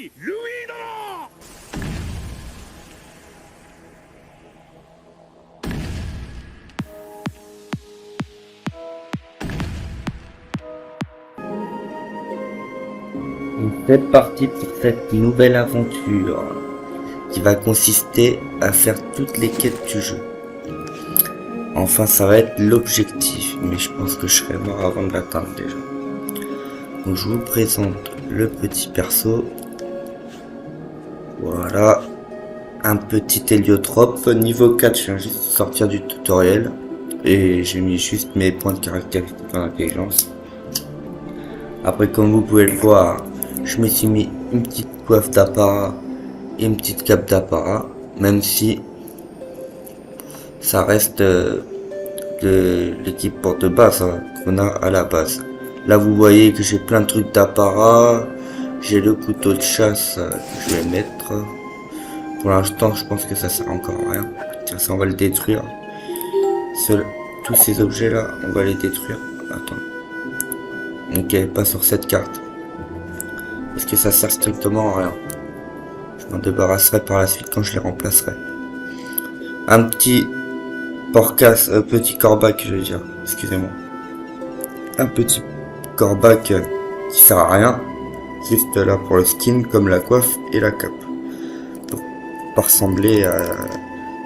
いルイーだろ。C'est parti pour cette nouvelle aventure qui va consister à faire toutes les quêtes du jeu. Enfin, ça va être l'objectif, mais je pense que je serai mort avant de l'atteindre déjà. Donc je vous présente le petit perso. Voilà, un petit héliotrope niveau 4, je viens juste de sortir du tutoriel et j'ai mis juste mes points de caractéristiques en intelligence. Après, comme vous pouvez le voir, je me suis mis une petite coiffe d'apparat et une petite cape d'apparat, même si ça reste de l'équipement de base qu'on a à la base. Là vous voyez que j'ai plein de trucs d'apparat, j'ai le couteau de chasse que je vais mettre. Pour l'instant je pense que ça sert encore à rien. Tiens, ça on va le détruire. Tous ces objets là on va les détruire. Attends. Ok, pas sur cette carte. Parce que ça sert strictement à rien. Je m'en débarrasserai par la suite quand je les remplacerai. Un petit porcasse, petit corbac je veux dire, excusez-moi. Un petit corbac qui sert à rien, juste là pour le skin comme la coiffe et la cape. Pour pas ressembler à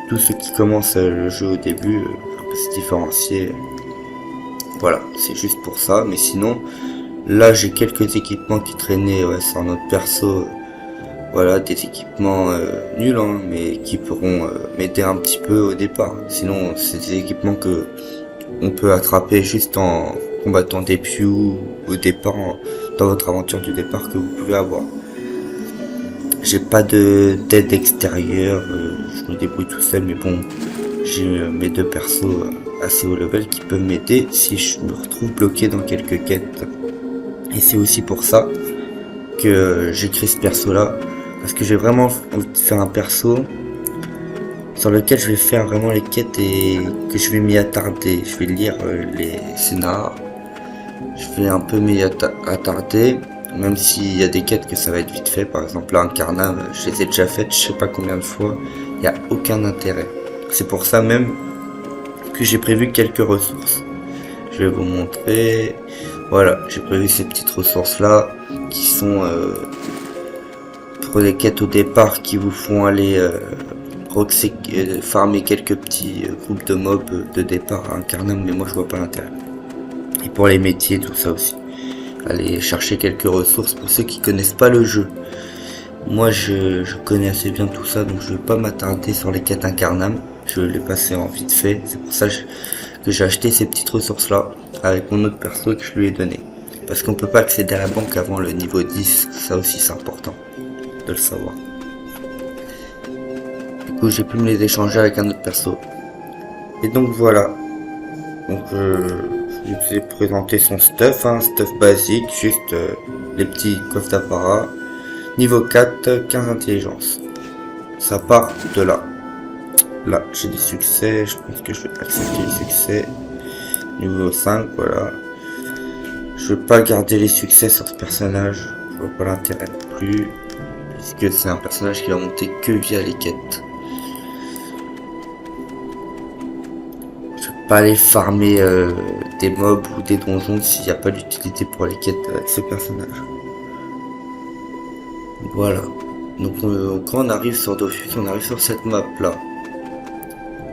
tous ceux qui commencent le jeu au début, un peu se différencier. Voilà, c'est juste pour ça, mais sinon, là j'ai quelques équipements qui traînaient sur notre perso. Voilà, des équipements nuls, hein, mais qui pourront m'aider un petit peu au départ. Sinon, c'est des équipements que on peut attraper juste en combattant des pious au départ, dans votre aventure du départ que vous pouvez avoir. J'ai pas d'aide extérieure, je me débrouille tout seul, mais bon, j'ai mes deux persos assez haut level qui peuvent m'aider si je me retrouve bloqué dans quelques quêtes. Et c'est aussi pour ça que j'écris ce perso là. Parce que j'ai vraiment envie de faire un perso sur lequel je vais faire vraiment les quêtes et que je vais m'y attarder. Je vais lire les scénars. Je vais un peu m'y attarder. Même s'il y a des quêtes que ça va être vite fait. Par exemple là, Incarnam, je les ai déjà faites je sais pas combien de fois. Il n'y a aucun intérêt. C'est pour ça même que j'ai prévu quelques ressources. Je vais vous montrer. Voilà, j'ai prévu ces petites ressources là qui sont... des quêtes au départ qui vous font aller farmer quelques petits groupes de mobs de départ à Incarnam, mais moi je vois pas l'intérêt. Et pour les métiers, tout ça aussi. Allez chercher quelques ressources pour ceux qui connaissent pas le jeu. Moi je connais assez bien tout ça, donc je vais pas m'attarder sur les quêtes Incarnam. Je vais les passer en vite fait. C'est pour ça que j'ai acheté ces petites ressources là avec mon autre perso que je lui ai donné. Parce qu'on peut pas accéder à la banque avant le niveau 10, ça aussi c'est important de le savoir. Du coup j'ai pu me les échanger avec un autre perso. Et donc voilà. Donc je vous ai présenté son stuff, stuff basique, juste les petits coffres d'apparat. Niveau 4, 15 intelligence. Ça part de là. Là j'ai des succès, je pense que je vais accepter les succès. Niveau 5, voilà. Je veux pas garder les succès sur ce personnage, je vois pas l'intérêt non plus. Puisque c'est un personnage qui va monter que via les quêtes. Je vais pas aller farmer des mobs ou des donjons s'il n'y a pas d'utilité pour les quêtes avec ce personnage. Voilà. Donc quand on arrive sur Dofus, on arrive sur cette map là.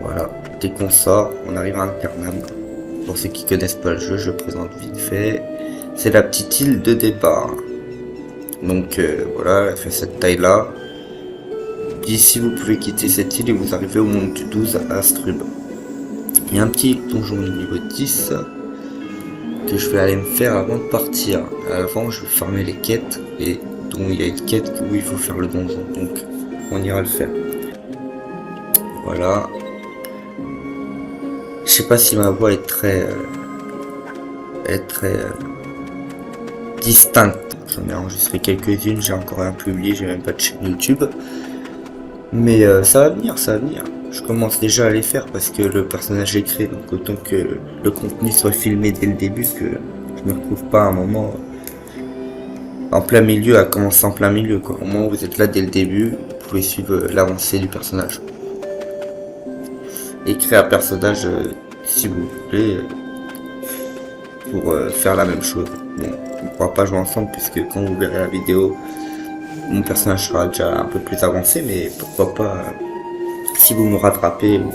Voilà. Dès qu'on sort, on arrive à Incarnam. Pour ceux qui connaissent pas le jeu, je le présente vite fait. C'est la petite île de départ. Donc voilà, elle fait cette taille là. D'ici vous pouvez quitter cette île et vous arrivez au monde du 12 à Astrub. Il y a un petit donjon niveau 10 que je vais aller me faire avant de partir. Avant je vais farmer les quêtes et donc il y a une quête où il faut faire le donjon. Donc on ira le faire. Voilà. Je sais pas si ma voix est très distincte. J'en ai enregistré quelques-unes, j'ai encore rien publié, j'ai même pas de chaîne YouTube. Mais ça va venir, ça va venir. Je commence déjà à les faire parce que le personnage est créé, donc autant que le contenu soit filmé dès le début, que je me retrouve pas à un moment en plein milieu, à commencer en plein milieu, quoi. Au moins vous êtes là dès le début, vous pouvez suivre l'avancée du personnage. Et créer un personnage si vous voulez pour faire la même chose. Bon, on ne pourra pas jouer ensemble puisque quand vous verrez la vidéo, mon personnage sera déjà un peu plus avancé, mais pourquoi pas si vous me rattrapez ou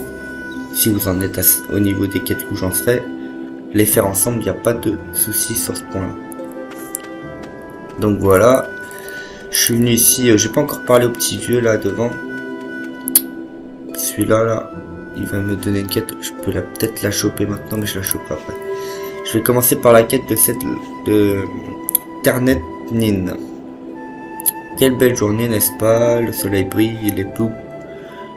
si vous en êtes au niveau des quêtes où j'en serai, les faire ensemble, il n'y a pas de souci sur ce point-là. Donc voilà, je suis venu ici, j'ai pas encore parlé au petit vieux là devant. Celui-là, là, il va me donner une quête, je peux peut-être la choper maintenant, mais je la chope après. Je vais commencer par la quête de Ternet Nin. Quelle belle journée, n'est-ce pas? Le soleil brille,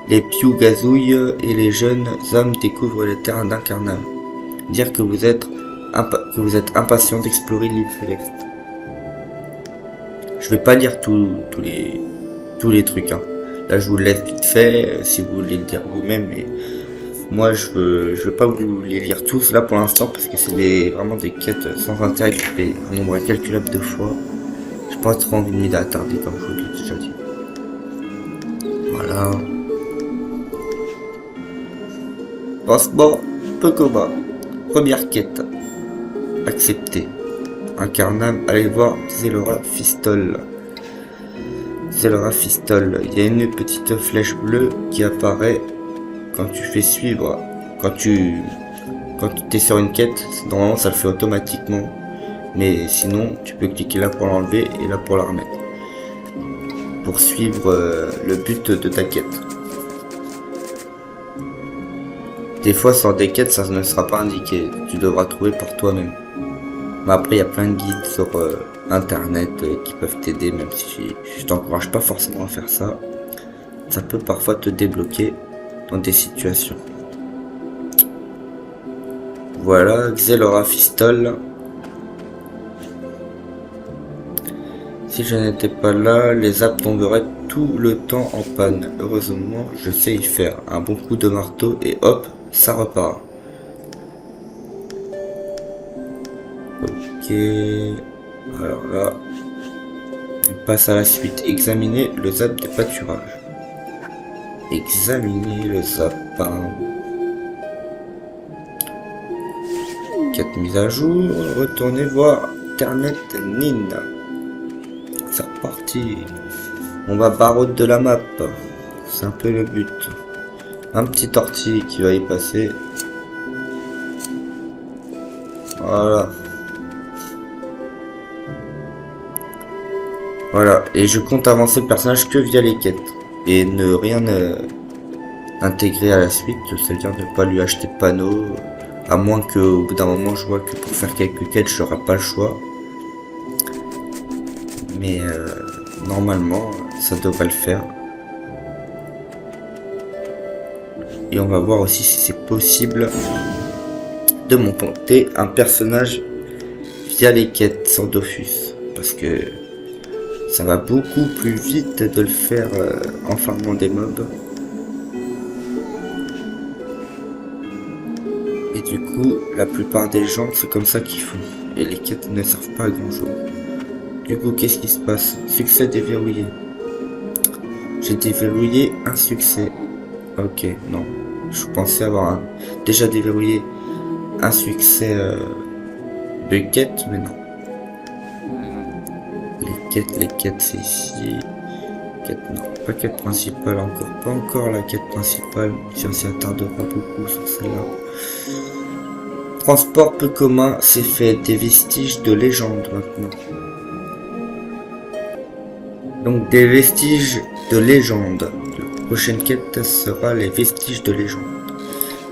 les pious gazouillent et les jeunes hommes découvrent les terres d'Incarnam. Dire que vous êtes impatient d'explorer l'île céleste. Je vais pas lire tous les trucs, hein. Là je vous le laisse vite fait si vous voulez le dire vous-même, mais moi je veux pas vous les lire tous là pour l'instant parce que c'est vraiment des quêtes sans intérêt, un nombre incalculable de fois. J'ai pas trop envie de m'y attarder comme je vous l'ai déjà dit. Voilà. Passeport Pokoma. Première quête. Accepté. Incarnam, allez voir Zelora Fistol. Zelora Fistol. Il y a une petite flèche bleue qui apparaît quand tu fais suivre. Quand tu es sur une quête, normalement ça le fait automatiquement. Mais sinon, tu peux cliquer là pour l'enlever et là pour la remettre. Pour suivre le but de ta quête. Des fois sur des quêtes ça ne sera pas indiqué, tu devras trouver par toi-même. Mais après il y a plein de guides sur internet qui peuvent t'aider, même si je t'encourage pas forcément à faire ça. Ça peut parfois te débloquer dans des situations. Voilà, Zelora Fistol. Si je n'étais pas là, les apps tomberaient tout le temps en panne. Heureusement, je sais y faire. Un bon coup de marteau et hop, ça repart. Ok. Alors là, on passe à la suite. Examiner le zap de pâturage. Examiner le sapin. Quête mise à jour. Retournez voir Ternet Nin. C'est reparti. On va barreau de la map. C'est un peu le but. Un petit ortie qui va y passer. Voilà. Voilà. Et je compte avancer le personnage que via les quêtes. Et ne rien intégrer à la suite. C'est-à-dire ne pas lui acheter de panneaux. À moins qu'au bout d'un moment je vois que pour faire quelques quêtes je n'aurai pas le choix. Mais normalement ça devrait le faire. Et on va voir aussi si c'est possible de monter un personnage via les quêtes sans Dofus. Parce que ça va beaucoup plus vite de le faire en farmant des mobs. Et du coup, la plupart des gens, c'est comme ça qu'ils font. Et les quêtes ne servent pas à grand chose. Du coup, qu'est-ce qui se passe? Succès déverrouillé. J'ai déverrouillé un succès. Ok, non. Je pensais avoir déjà déverrouillé un succès de quête, mais non. Les quêtes, c'est ici. Quête, non, pas quête principale encore. Pas encore la quête principale. Si on s'y attardera beaucoup sur celle-là. Transport peu commun, c'est fait. Des vestiges de légende maintenant. Donc des vestiges de légende. La prochaine quête sera les vestiges de légende.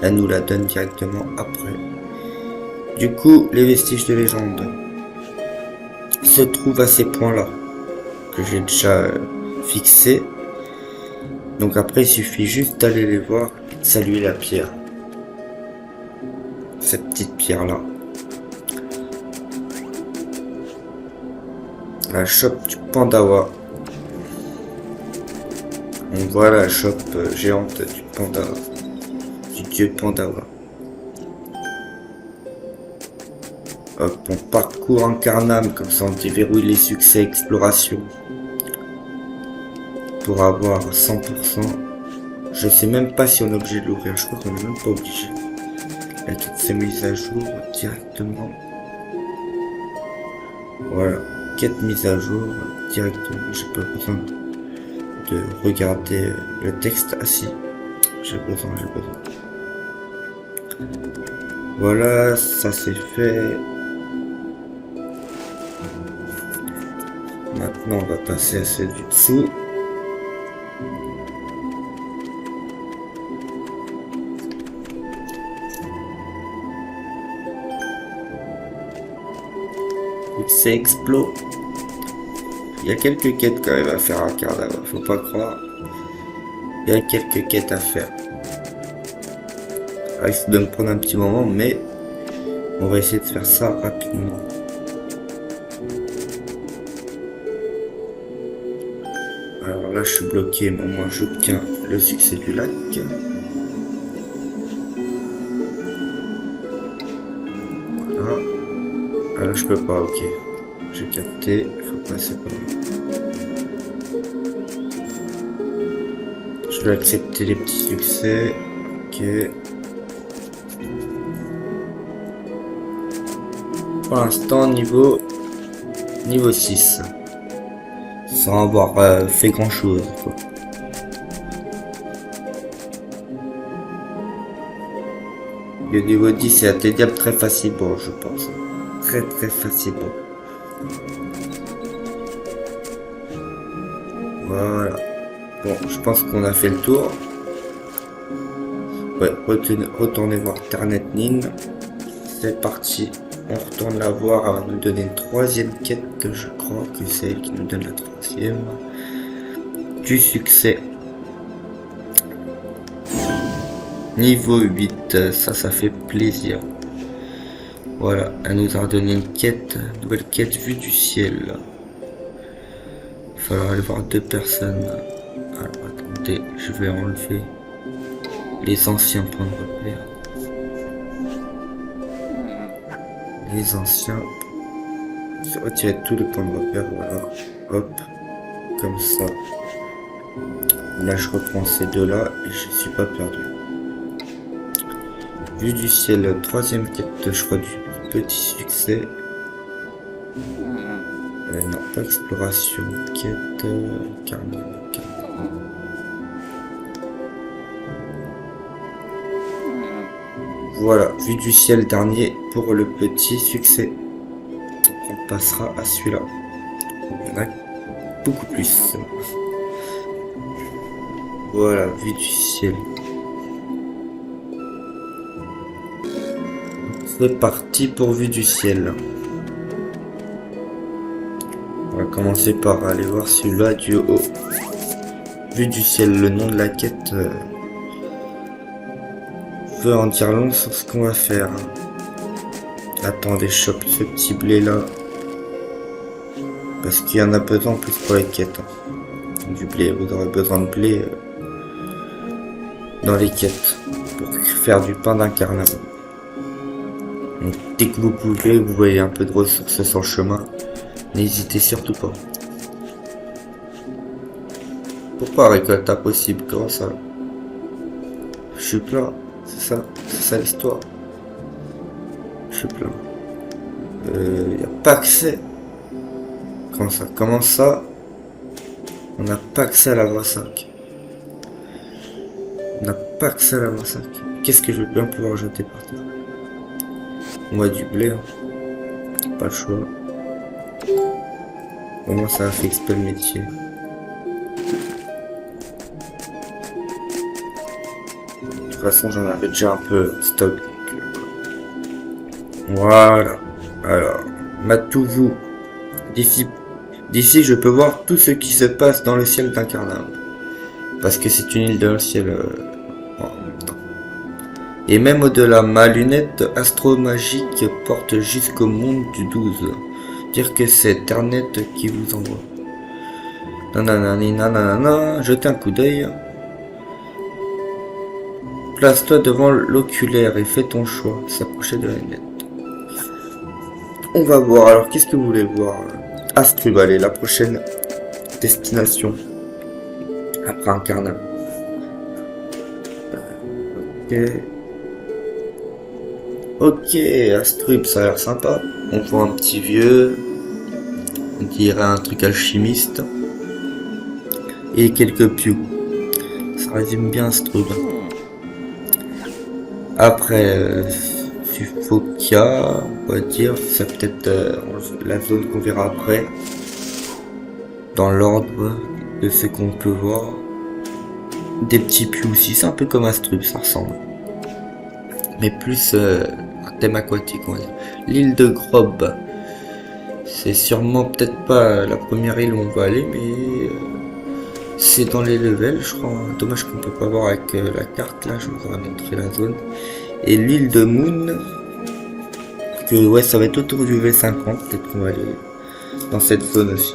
Elle nous la donne directement après. Du coup, les vestiges de légende se trouvent à ces points-là que j'ai déjà fixés. Donc après, il suffit juste d'aller les voir et de saluer la pierre. Cette petite pierre-là. La shop du Pandawa. On voit la shop géante du panda, du dieu Pandawa. Hop, on parcourt Incarnam, comme ça on déverrouille les succès exploration. Pour avoir 100%. Je sais même pas si on est obligé de l'ouvrir, je crois qu'on est même pas obligé. Il y a toutes ces mises à jour directement. Voilà, quête mise à jour directement, j'ai pas besoin de regarder le texte. Ah si, j'ai besoin. Voilà, ça c'est fait. Maintenant on va passer à celle du dessous. C'est explo. Il y a quelques quêtes quand même à faire à Carnaval, faut pas croire. Il y a quelques quêtes à faire. Ça risque de me prendre un petit moment, mais on va essayer de faire ça rapidement. Alors là je suis bloqué, mais au moins j'obtiens le succès du lac. Voilà. Alors je peux pas, ok. J'ai capté, il faut passer par là. Je vais accepter les petits succès. Ok. Pour l'instant, niveau 6. Sans avoir fait grand chose, quoi. Le niveau 10 c'est atteignable très facilement, je pense. Très facilement. Voilà. Bon, je pense qu'on a fait le tour. Ouais, retournez voir Ternet Nin. C'est parti. On retourne la voir avant de nous donner une troisième quête. Je crois que c'est elle qui nous donne la troisième. Du succès. Niveau 8, ça fait plaisir. Voilà, elle nous a donné une quête, nouvelle quête vue du ciel. Il va falloir aller voir 2 personnes. Alors attendez, je vais enlever les anciens points de repère. Les anciens. Je vais retirer tous les points de repère, voilà. Hop, comme ça. Là je reprends ces deux-là et je suis pas perdu. Vue du ciel, troisième quête, je crois, du petit succès. Non, pas exploration, quête, carnet. Voilà, vue du ciel dernier pour le petit succès. On passera à celui-là. Il y en a beaucoup plus. Voilà, vue du ciel. C'est parti pour vue du ciel. On va commencer par aller voir celui-là du haut. Vue du ciel, le nom de la quête veut en dire long sur ce qu'on va faire. Attendez, chope ce petit blé là. Parce qu'il y en a besoin en plus pour les quêtes. Du blé, vous aurez besoin de blé dans les quêtes. Pour faire du pain d'incarnation. Donc dès que vous pouvez, vous voyez un peu de ressources sur le chemin, n'hésitez surtout pas. Pourquoi récolte impossible? Comment ça? Je suis plein, c'est ça l'histoire. Je suis plein. Y a pas accès. Comment ça? On n'a pas accès à la voie 5. On n'a pas accès à la voie 5. Qu'est-ce que je vais bien pouvoir jeter par terre? On a du blé, hein. Pas le choix. Au moins ça a fait exprès le métier. De toute façon j'en avais déjà un peu stock. Voilà. Alors, Matouvou. D'ici je peux voir tout ce qui se passe dans le ciel d'Incarnam. Parce que c'est une île dans le ciel en même temps. Et même au-delà, ma lunette astromagique porte jusqu'au monde du 12. Dire que c'est Ternet qui vous envoie. Nanana, jetez un coup d'œil. Place-toi devant l'oculaire et fais ton choix. S'approcher de la lunette. On va voir. Alors, qu'est-ce que vous voulez voir? Astrub, allez, la prochaine destination. Après Incarnat. Ok. Ok, Astrub, ça a l'air sympa. On voit un petit vieux. On dirait un truc alchimiste. Et quelques pious. Ça résume bien Astrub. Après, Fufokia, on va dire, c'est peut-être la zone qu'on verra après. Dans l'ordre de ce qu'on peut voir. Des petits pious aussi, c'est un peu comme Astrub, ça ressemble. Mais plus un thème aquatique, on va dire. L'île de Grob. C'est sûrement peut-être pas la première île où on va aller, mais c'est dans les levels, je crois. Dommage qu'on peut pas voir avec la carte, là, je vous aurais montré la zone. Et l'île de Moon, que ouais, ça va être autour du V50, peut-être qu'on va aller dans cette zone aussi.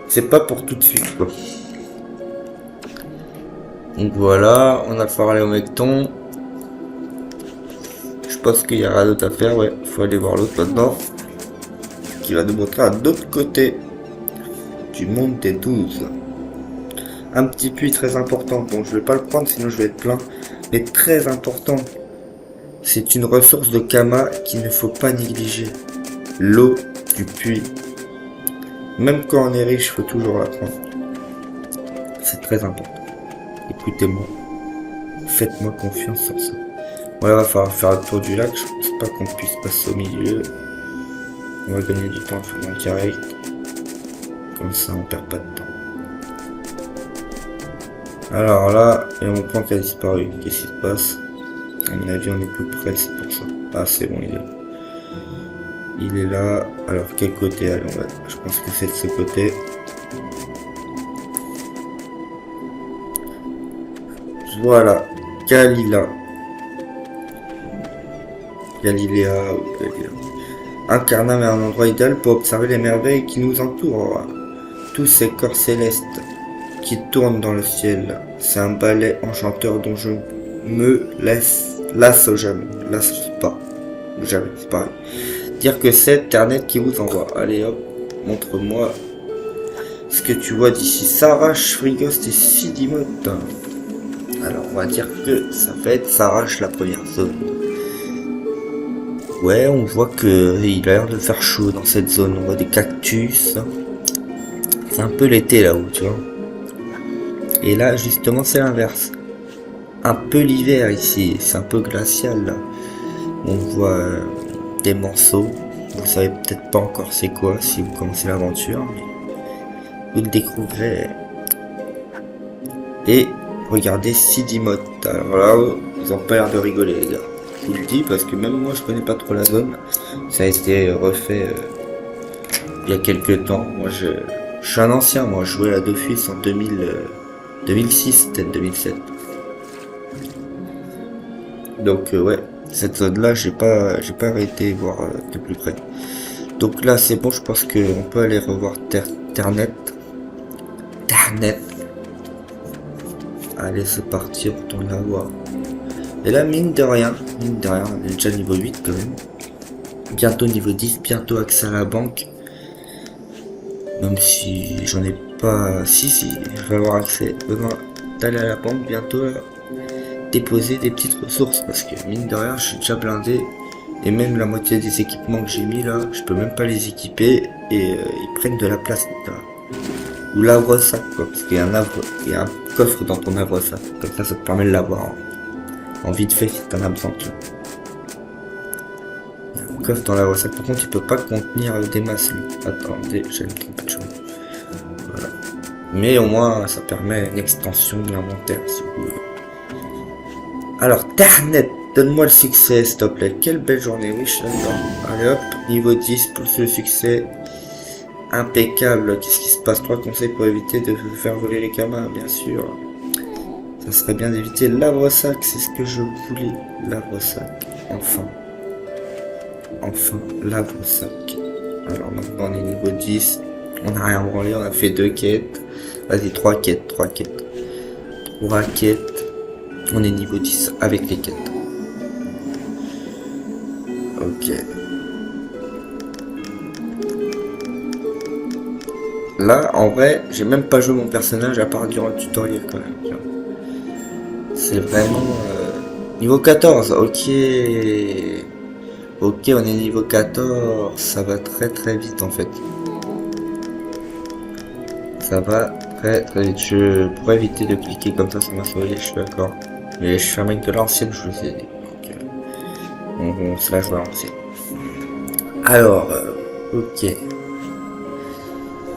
C'est pas pour tout de suite, quoi. Donc voilà, on a le Pharaléomecton. Je pense qu'il y aura d'autres à faire, ouais. Faut aller voir l'autre maintenant. Qui va nous montrer à l'autre côté du monde des 12. Un petit puits très important. Bon, je vais pas le prendre, sinon je vais être plein. Mais très important. C'est une ressource de Kama qu'il ne faut pas négliger. L'eau du puits. Même quand on est riche, il faut toujours la prendre. C'est très important. Écoutez-moi. Faites-moi confiance sur ça. Voilà, va falloir faire le tour du lac. Je pense pas qu'on puisse passer au milieu. On va gagner du temps en faisant direct. Comme ça, on perd pas de temps. Alors là, et on prend qu'elle a disparu. Qu'est-ce qui se passe? À mon avis, on est plus près, c'est pour ça. Ah, c'est bon, il est là. Il est là. Alors, quel côté? Allez, on va... Je pense que c'est de ce côté. Voilà. Galila. Galilea ou Galilea. Incarnat est un endroit idéal pour observer les merveilles qui nous entourent. Tous ces corps célestes qui tournent dans le ciel. C'est un ballet enchanteur dont je me lasse jamais. Lasse pas. Jamais, c'est pareil. Dire que c'est Internet qui vous envoie. Allez hop, montre-moi ce que tu vois d'ici. S'arrache, Frigost et Sidimote. Alors on va dire que ça va être s'arrache la première zone. Ouais, on voit que il a l'air de faire chaud dans cette zone. On voit des cactus. C'est un peu l'été là-haut, tu vois. Et là, justement, c'est l'inverse. Un peu l'hiver ici. C'est un peu glacial là. On voit des manceaux. Vous savez peut-être pas encore c'est quoi si vous commencez l'aventure, mais vous le découvrirez. Et regardez Sidimote. Alors là, ils ont pas l'air de rigoler les gars. Je vous le dis parce que même moi je connais pas trop la zone. Ça a été refait il y a quelques temps. Moi je suis un ancien, moi je jouais à Dofus en 2006, peut-être 2007. Donc ouais, cette zone là j'ai pas arrêté voir de plus près. Donc là c'est bon, je pense qu'on peut aller revoir Ternet. Allez c'est parti, on retourne la voir. Et là mine de rien, on est déjà niveau 8 quand même. Bientôt niveau 10, bientôt accès à la banque. Même si j'en ai pas... Si, je vais avoir accès. Besoin d'aller à la banque bientôt là. Déposer des petites ressources parce que mine de rien je suis déjà blindé. Et même la moitié des équipements que j'ai mis là, je peux même pas les équiper. Et ils prennent de la place. Ou l'havre-sac quoi. Parce qu'il y a il y a un coffre dans ton havre-sac. Comme ça te permet de l'avoir en vite fait si t'en as besoin. Il y a un coffre dans l'havre-sac. Par contre il peut pas contenir des masses lui. Attendez, j'ai une trompe de choses. Voilà. Mais au moins ça permet une extension de l'inventaire si vous voulez. Alors Ternet, donne-moi le succès s'il te plaît. Quelle belle journée, oui je suis là-dedans. Allez hop, niveau 10 pour le succès. Impeccable. Qu'est-ce qui se passe? 3 conseils pour éviter de faire voler les Kamas, bien sûr. Ça serait bien d'éviter l'havre-sac, c'est ce que je voulais. L'havre-sac, enfin. Enfin, l'havre-sac. Alors maintenant on est niveau 10. On n'a rien branlé, on a fait 2 quêtes. Vas-y, 3 quêtes. 3 quêtes. On est niveau 10 avec les quêtes. Ok. Là, en vrai, j'ai même pas joué mon personnage à part durant le tutoriel quand même. Tu vois. C'est vraiment... niveau 14, ok. Ok, on est niveau 14. Ça va très très vite en fait. Ça va très très vite. Pour éviter de cliquer comme ça sur ma souris, je suis d'accord. Mais je suis un mec de l'ancienne, je vous ai dit. Donc, on se la joue à l'ancienne. Alors, ok.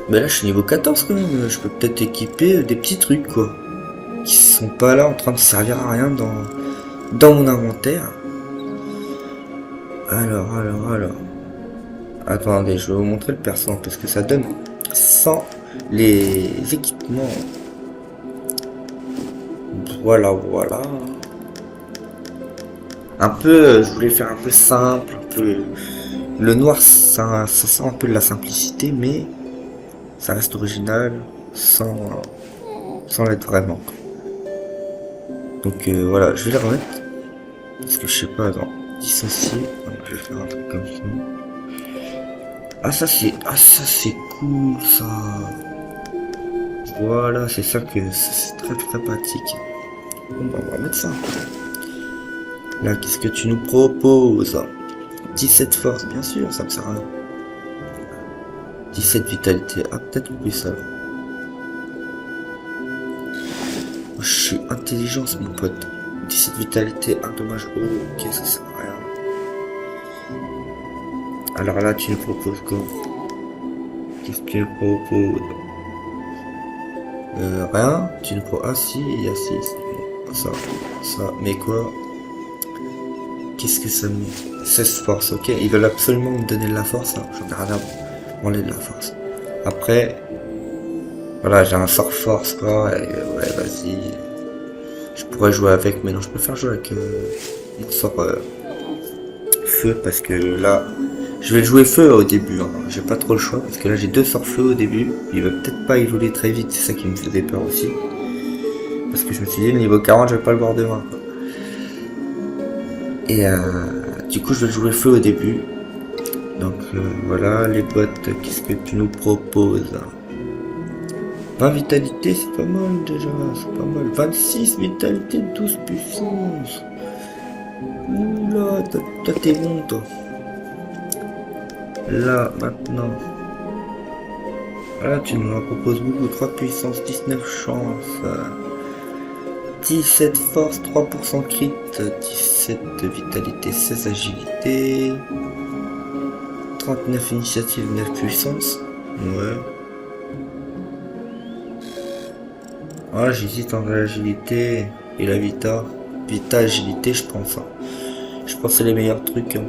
Mais là, je suis niveau 14 quand même. Je peux peut-être équiper des petits trucs, quoi. Qui sont pas là en train de servir à rien dans mon inventaire. Alors. Attendez, je vais vous montrer le perso parce que ça donne sans les équipements. Voilà. Un peu, je voulais faire un peu simple, un peu... Le noir, ça sent un peu de la simplicité, mais ça reste original sans l'être vraiment. Donc voilà, je vais les remettre. Parce que je sais pas, attends, dissocier. Donc, je vais faire un truc comme ça. Ah ça c'est cool ça. Voilà, c'est ça que c'est très très pratique. Bon bah on va mettre ça. Là, qu'est-ce que tu nous proposes? 17 force, bien sûr, ça me sert à rien. 17 vitalité, ah peut-être plus alors. Je suis intelligence mon pote. 17 vitalité, un dommage, ok, ça sert à rien. Alors là, tu nous proposes quoi? Qu'est-ce que tu nous proposes? Rien, tu nous proposes... Ah si, il y a 6. Ça, mais quoi? Qu'est-ce que ça met? 16 force, ok. Ils veulent absolument me donner de la force, hein. J'en ai rien à branler de la force. Après, voilà, j'ai un sort force, quoi. Et, ouais, vas-y. Je pourrais jouer avec, mais non, je préfère jouer avec mon sort feu, parce que là, je vais jouer feu au début. Hein. J'ai pas trop le choix, parce que là, j'ai 2 sorts feu au début. Il va peut-être pas évoluer très vite, c'est ça qui me faisait peur aussi. Parce que je me suis dit, le niveau 40, je vais pas le voir demain, quoi. Et du coup, je vais jouer feu au début. Donc voilà, les bottes, qu'est-ce que tu nous proposes? 20 vitalité, c'est pas mal déjà, c'est pas mal. 26 vitalité, 12 puissance. Oula, toi t'es bon toi. Là, maintenant. Là, tu nous en proposes beaucoup. 3 puissance, 19 chance. 17 force, 3% crit, 17 vitalité, 16 agilité, 39 initiative, 9 puissance. Ouais. Ah, j'hésite entre l'agilité et la vita. Vita, agilité, je pense. Hein. Je pense que c'est les meilleurs trucs. Hein.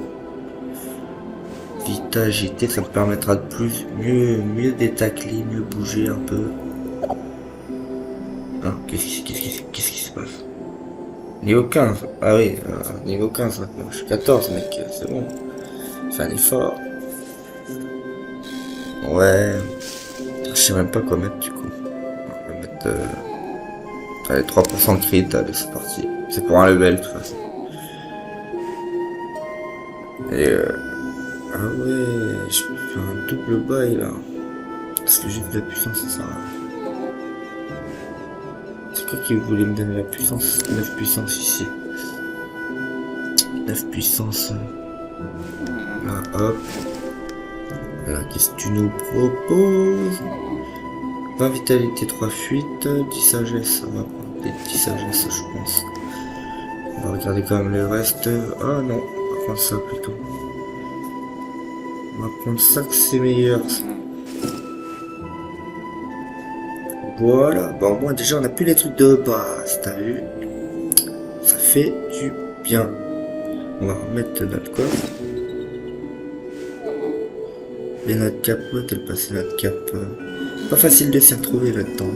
Vita, agilité, ça me permettra de mieux détacler, mieux bouger un peu. Ah, qu'est-ce qui se passe? Niveau 15. Ah oui, niveau 15 maintenant. Je suis 14 mec, c'est bon. Fais un effort. Ouais. Je sais même pas quoi mettre du coup. On va mettre allez, 3% de crit, allez c'est parti. C'est pour un level de toute façon. Et ah ouais, je peux faire un double bail là. Parce que j'ai de la puissance, ça sert à rien. C'est quoi qui voulait me donner la puissance? 9 puissance ici. 9 puissance. Là, hop. Là, qu'est-ce que tu nous proposes? 20 vitalité, 3 fuites, 10 sagesse. On va prendre des 10 sagesse, je pense. On va regarder quand même le reste. Ah non, on va prendre ça plutôt. On va prendre ça que c'est meilleur. Voilà, bon moi déjà on a plus les trucs de base, t'as vu? Ça fait du bien. On va remettre notre coffre. Et notre cap, où est-elle passée notre cap? Pas facile de s'y retrouver là-dedans.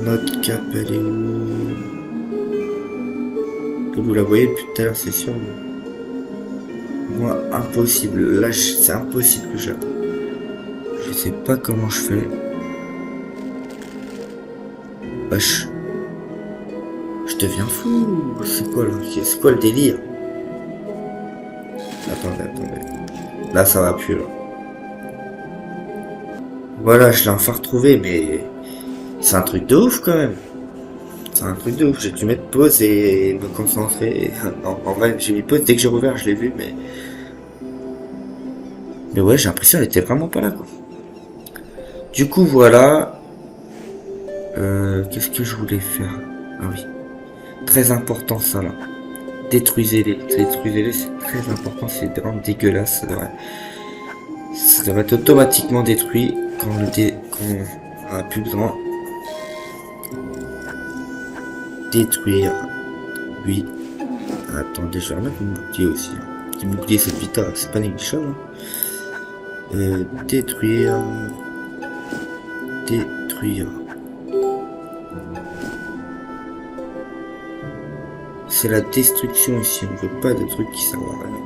Notre cap, elle est où? Que vous la voyez depuis tout à l'heure, c'est sûr. Moi, impossible. Là, c'est impossible que je sais pas comment je fais. Wesh. Je deviens fou. C'est quoi là? C'est quoi le délire? Attendez. Là, ça va plus là. Voilà, je l'ai enfin retrouvé, mais c'est un truc de ouf quand même. C'est un truc de ouf. J'ai dû mettre pause et me concentrer. Non, en vrai, j'ai mis pause dès que j'ai rouvert, je l'ai vu, mais ouais, j'ai l'impression qu'elle était vraiment pas là, quoi. Du coup, voilà. Qu'est-ce que je voulais faire? Ah oui. Très important, ça, là. Détruisez-les. Détruisez-les, c'est très important. C'est vraiment dégueulasse. Ça devrait être automatiquement détruit quand on a plus besoin. Détruire. Oui. Attendez, je vais remettre mon bouclier aussi. Petit bouclier, cette vita, c'est pas négligeable. Détruire. Détruire. C'est la destruction ici, on veut pas de trucs qui servent à rien.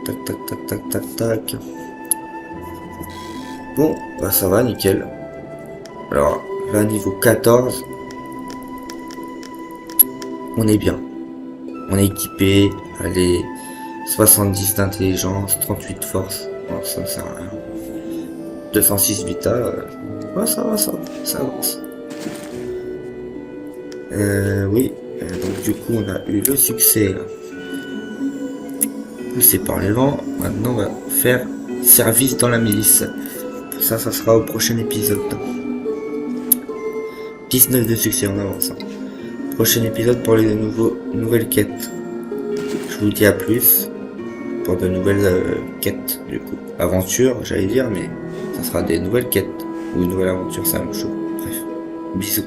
Tac tac tac tac tac tac. Bon, bah ça va, nickel. Alors, là, niveau 14, on est bien. On est équipé, allez, 70 d'intelligence, 38 de force. Bon, ça ne sert à rien. 206 vita, ouais, ça va, ça avance. Oui, donc du coup, on a eu le succès. Là. Poussé par les vents, maintenant on va faire service dans la milice. Ça sera au prochain épisode. 19 de succès en avance. Prochain épisode pour les nouvelles quêtes. Je vous dis à plus pour de nouvelles quêtes du coup. Aventure, j'allais dire, mais ça sera des nouvelles quêtes ou une nouvelle aventure, c'est la même chose. Bref, bisous.